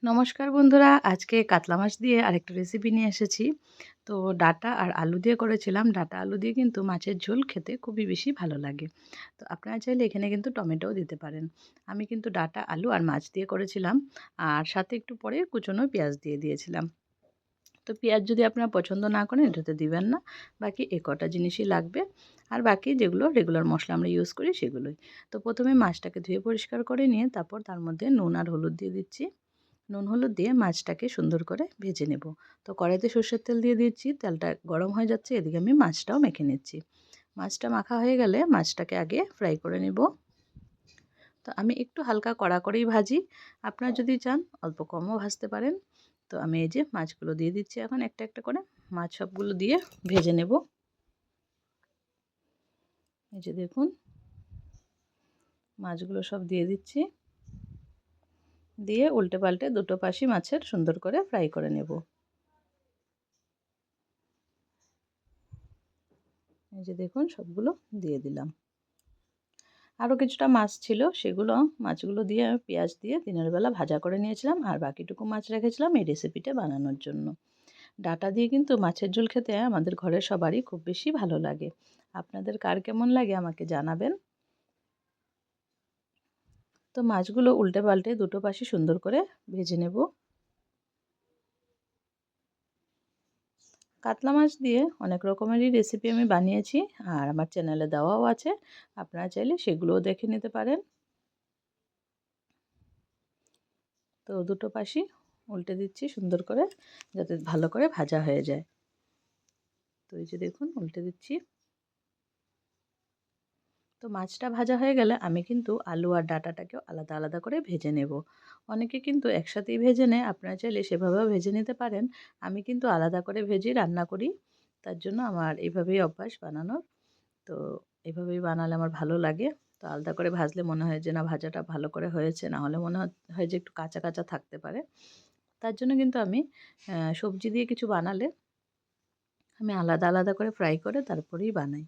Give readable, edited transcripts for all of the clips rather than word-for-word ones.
নমস্কার বন্ধুরা, আজকে কাতলা মাছ দিয়ে আরেকটা রেসিপি নিয়ে এসেছি। তো ডাঁটা আর আলু দিয়ে করেছিলাম। ডাঁটা আলু দিয়ে কিন্তু মাছের ঝোল খেতে খুবই বেশি ভালো লাগে। তো আপনারা চাইলে এখানে কিন্তু টমেটোও দিতে পারেন। আমি কিন্তু ডাঁটা, আলু আর মাছ দিয়ে করেছিলাম, আর সাথে একটু পরে কুচনো পেঁয়াজ দিয়ে দিয়েছিলাম। তো পেঁয়াজ যদি আপনারা পছন্দ না করেন এটাতে দিবেন না। বাকি এ কটা জিনিসই লাগবে, আর বাকি যেগুলো রেগুলার মশলা আমরা ইউজ করি সেগুলোই। তো প্রথমে মাছটাকে ধুয়ে পরিষ্কার করে নিয়ে তারপর তার মধ্যে নুন আর হলুদ দিয়ে দিচ্ছি। নুন হলুদ দিয়ে মাছটাকে সুন্দর করে ভেজে নেব। তো কড়াইতে সর্ষের তেল দিয়ে দিচ্ছি, তেলটা গরম হয়ে যাচ্ছে, এদিকে আমি মাছটাও মেখে নিচ্ছি। মাছটা মাখা হয়ে গেলে মাছটাকে আগে ফ্রাই করে নেব। তো আমি একটু হালকা কড়া করেই ভাজি, আপনারা যদি চান অল্প কমও ভাজতে পারেন। তো আমি এই যে মাছগুলো দিয়ে দিচ্ছি, এখন একটা একটা করে মাছ সবগুলো দিয়ে ভেজে নেব। এই যে দেখুন, মাছগুলো সব দিয়ে দিচ্ছি, দিয়ে উল্টে পাল্টে দুটো পাশই মাছের সুন্দর করে ফ্রাই করে নেব। এই যে দেখুন, সবগুলো দিয়ে দিলাম। আরও কিছুটা মাছ ছিল, সেগুলো মাছগুলো দিয়ে পেঁয়াজ দিয়ে দিনের বেলা ভাজা করে নিয়েছিলাম, আর বাকিটুকু মাছ রেখেছিলাম এই রেসিপিটা বানানোর জন্য। ডাঁটা দিয়ে কিন্তু মাছের ঝোল খেতে আমাদের ঘরের সবারই খুব বেশি ভালো লাগে। আপনাদের কার কেমন লাগে আমাকে জানাবেন। তো মাছগুলো উল্টে পাল্টে দুটো পাশে সুন্দর করে ভেজে নেব। কাতলা মাছ দিয়ে অনেক রকমেরই রেসিপি আমি বানিয়েছি, আর আমার চ্যানেলে দেওয়াও আছে, আপনারা চাইলে সেগুলোও দেখে নিতে পারেন। তো দুটো পাশই উল্টে দিচ্ছি সুন্দর করে, যাতে ভালো করে ভাজা হয়ে যায়। তো এই যে দেখুন, উল্টে দিচ্ছি। তো মাছটা ভাজা হয়ে গেলে আমি কিন্তু আলু আর ডাঁটাটাকেও আলাদা আলাদা করে ভেজে নেব। অনেকে কিন্তু একসাথেই ভেজে নেয়, আপনারা চাইলে সেভাবেও ভেজে নিতে পারেন। আমি কিন্তু আলাদা করে ভেজে রান্না করি, তার জন্য আমার এইভাবেই অভ্যাস বানানোর। তো এভাবেই বানালে আমার ভালো লাগে। তো আলাদা করে ভাজলে মনে হয় যে না, ভাজাটা ভালো করে হয়েছে, না হলে মনে হয় যে একটু কাঁচা কাঁচা থাকতে পারে। তার জন্য কিন্তু আমি সবজি দিয়ে কিছু বানালে আমি আলাদা আলাদা করে ফ্রাই করে তারপরেই বানাই।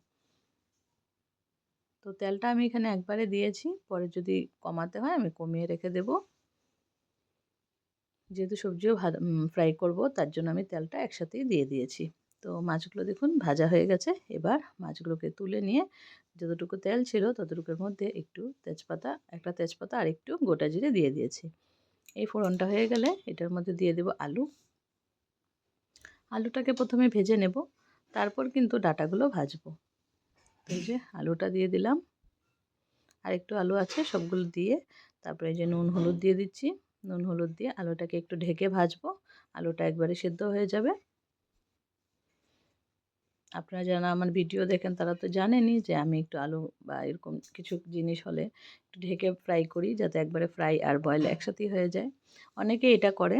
তো তেলটা আমি এখানে একবারে দিয়েছি, পরে যদি কমাতে হয় আমি কমিয়ে রেখে দেব। যেহেতু সবজিও ফ্রাই করব, তার জন্য আমি তেলটা একসাথেই দিয়ে দিয়েছি। তো মাছগুলো দেখুন ভাজা হয়ে গেছে। এবার মাছগুলোকে তুলে নিয়ে যতটুকু তেল ছিল ততটুকুর মধ্যে একটু তেজপাতা, একটা তেজপাতা আর একটু গোটা জিরে দিয়ে দিয়েছি। এই ফোড়নটা হয়ে গেলে এটার মধ্যে দিয়ে দেব আলু। আলুটাকে প্রথমে ভেজে নেব, তারপর কিন্তু ডাঁটাগুলো ভাজবো। তো এই যে আলুটা দিয়ে দিলাম, আর একটু আলু আছে, সবগুলো দিয়ে তারপরে এই যে নুন হলুদ দিয়ে দিচ্ছি। নুন হলুদ দিয়ে আলুটাকে একটু ঢেকে ভাজবো। আলুটা একবারে সেদ্ধ হয়ে যাবে। আপনারা যারা আমার ভিডিও দেখেন তারা তো জানেনই যে আমি একটু আলু বা এরকম কিছু জিনিস হলে একটু ঢেকে ফ্রাই করি, যাতে একবারে ফ্রাই আর বয়েল একসাথেই হয়ে যায়। অনেকে এটা করে।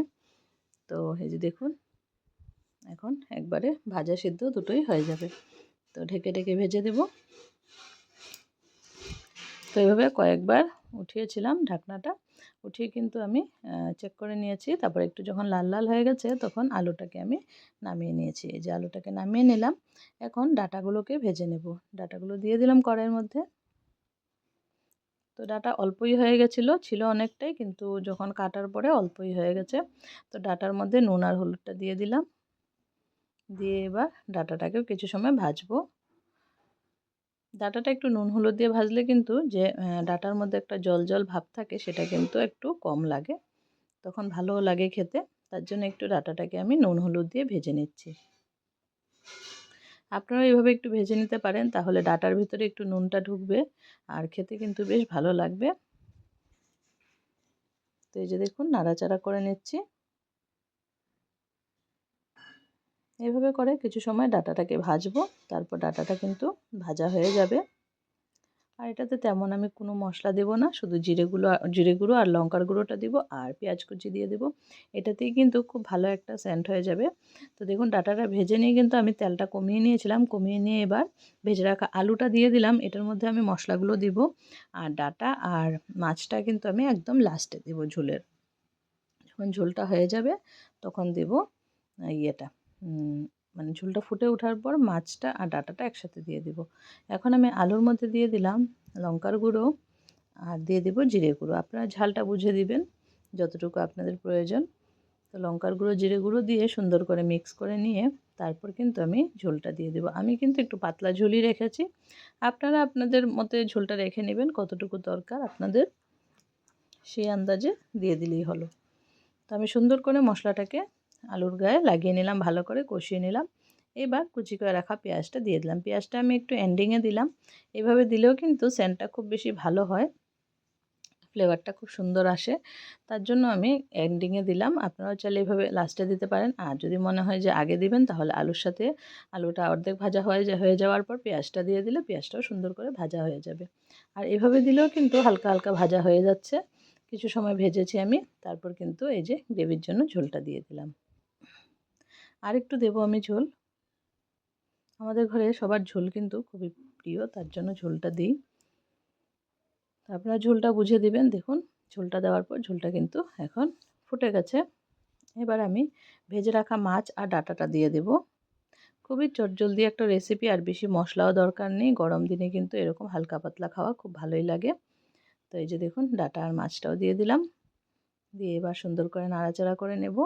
তো এই যে দেখুন, এখন একবারে ভাজা সিদ্ধ দুটোই হয়ে যাবে। তো ঢেকে ঢেকে ভেজে দেব। তো এভাবে কয়েকবার উঠিয়েছিলাম ঢাকনাটা, উঠিয়ে কিন্তু আমি চেক করে নিয়েছি। তারপর একটু যখন লাল লাল হয়ে গেছে তখন আলুটাকে আমি নামিয়ে নিয়েছি। এই যে আলুটাকে নামিয়ে নিলাম, এখন ডাঁটাগুলোকে ভেজে নেব। ডাঁটাগুলো দিয়ে দিলাম কড়াইয়ের মধ্যে। তো ডাঁটা অল্পই হয়ে গেছিলো, ছিল অনেকটাই, কিন্তু যখন কাটার পরে অল্পই হয়ে গেছে। তো ডাঁটার মধ্যে নুন আর হলুদটা দিয়ে দিলাম, দিয়ে এবার ডাঁটাটাকেও কিছু সময় ভাজবো। ডাঁটাটা একটু নুন হলুদ দিয়ে ভাজলে কিন্তু যে ডাঁটার মধ্যে একটা জল জল ভাব থাকে, সেটা কিন্তু একটু কম লাগে, তখন ভালোও লাগে খেতে। তার জন্য একটু ডাঁটাটাকে আমি নুন হলুদ দিয়ে ভেজে নিচ্ছি। আপনারা এইভাবে একটু ভেজে নিতে পারেন, তাহলে ডাঁটার ভিতরে একটু নুনটা ঢুকবে আর খেতে কিন্তু বেশ ভালো লাগবে। তো এই যে দেখুন, নাড়াচাড়া করে নিচ্ছি। এইভাবে করে কিছু সময় ডাঁটাটাকে ভাজবো, তারপর ডাঁটাটা কিন্তু ভাজা হয়ে যাবে। আর এটাতে তেমন আমি কোনো মশলা দেব না, শুধু জিরে গুঁড়ো আর লঙ্কার গুঁড়োটা দিব, আর পেঁয়াজ কুচি দিয়ে দেব। এটাতেই কিন্তু খুব ভালো একটা সেন্ট হয়ে যাবে। তো দেখুন, ডাঁটাটা ভেজে নিয়ে কিন্তু আমি তেলটা কমিয়ে নিয়েছিলাম, কমিয়ে নিয়ে এবার ভেজে রাখা আলুটা দিয়ে দিলাম। এটার মধ্যে আমি মশলাগুলো দিব, আর ডাঁটা আর মাছটা কিন্তু আমি একদম লাস্টে দেব ঝোলের। যখন ঝোলটা হয়ে যাবে তখন দেব ইয়েটা, মানে ঝোলটা ফুটে ওঠার পর মাছটা আর ডাঁটাটা একসাথে দিয়ে দিব। এখন আমি আলুর মধ্যে দিয়ে দিলাম লঙ্কার গুঁড়ো, আর দিয়ে দেব জিরে গুঁড়ো। আপনারা ঝালটা বুঝে দিবেন। যতটুকু আপনাদের প্রয়োজন। তো লঙ্কার গুঁড়ো জিরে গুঁড়ো দিয়ে সুন্দর করে মিক্স করে নিয়ে তারপর কিন্তু আমি ঝোলটা দিয়ে দেবো। আমি কিন্তু একটু পাতলা ঝোলই রেখেছি, আপনারা আপনাদের মতে ঝোলটা রেখে নেবেন, কতটুকু দরকার আপনাদের সেই আন্দাজে দিয়ে দিলেই হলো। তো আমি সুন্দর করে মশলাটাকে আলুর গায়ে লাগিয়ে নিলাম, ভালো করে কষিয়ে নিলাম। এবার কুচি করে রাখা পেঁয়াজটা দিয়ে দিলাম। পেঁয়াজটা আমি একটু এন্ডিংয়ে দিলাম, এভাবে দিলেও কিন্তু সেন্টটা খুব বেশি ভালো হয়, ফ্লেভারটা খুব সুন্দর আসে। তার জন্য আমি এন্ডিংয়ে দিলাম, আপনারাও চাইলে এভাবে লাস্টে দিতে পারেন। আর যদি মনে হয় যে আগে দিবেন তাহলে আলুর সাথে আলুটা অর্ধেক ভাজা হয়ে যাওয়ার পর পেঁয়াজটা দিয়ে দিলে পেঁয়াজটাও সুন্দর করে ভাজা হয়ে যাবে। আর এভাবে দিলেও কিন্তু হালকা হালকা ভাজা হয়ে যাচ্ছে, কিছু সময় ভেজেছি আমি, তারপর কিন্তু এই যে গ্রেভির জন্য ঝোলটা দিয়ে দিলাম। আর একটু দেবো আমি ঝোল, আমাদের ঘরে সবার ঝোল কিন্তু খুবই প্রিয়, তার জন্য ঝোলটা দিই। আপনারা ঝোলটা বুঝে দিবেন। দেখুন ঝোলটা দেওয়ার পর ঝোলটা কিন্তু এখন ফুটে গেছে। এবার আমি ভেজে রাখা মাছ আর ডাঁটাটা দিয়ে দেব। খুবই চটজলদি একটা রেসিপি, আর বেশি মশলাও দরকার নেই। গরম দিনে কিন্তু এরকম হালকা পাতলা খাওয়া খুব ভালোই লাগে। তো এই যে দেখুন ডাঁটা আর মাছটাও দিয়ে দিলাম, দিয়ে এবার সুন্দর করে নাড়াচাড়া করে নেব।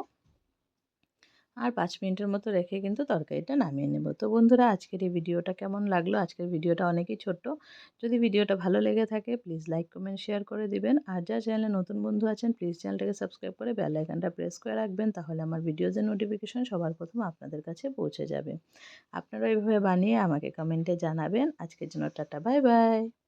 আর 5 মিনিটের মতো রেখে কিন্তু তরকারিটা নামিয়ে নেব। তো বন্ধুরা, আজকের এই ভিডিওটা কেমন লাগলো? আজকের ভিডিওটা অনেকই ছোট্ট। যদি ভিডিওটা ভালো লেগে থাকে প্লিজ লাইক, কমেন্ট, শেয়ার করে দিবেন। আর যারা চ্যানেলে নতুন বন্ধু আছেন প্লিজ চ্যানেলটাকে সাবস্ক্রাইব করে বেল আইকনটা প্রেস করে রাখবেন, তাহলে আমার ভিডিওজের নোটিফিকেশন সবার প্রথম আপনাদের কাছে পৌঁছে যাবে। আপনারা এইভাবে বানিয়ে আমাকে কমেন্টে জানাবেন। আজকের জন্য টাটা, বাই বাই।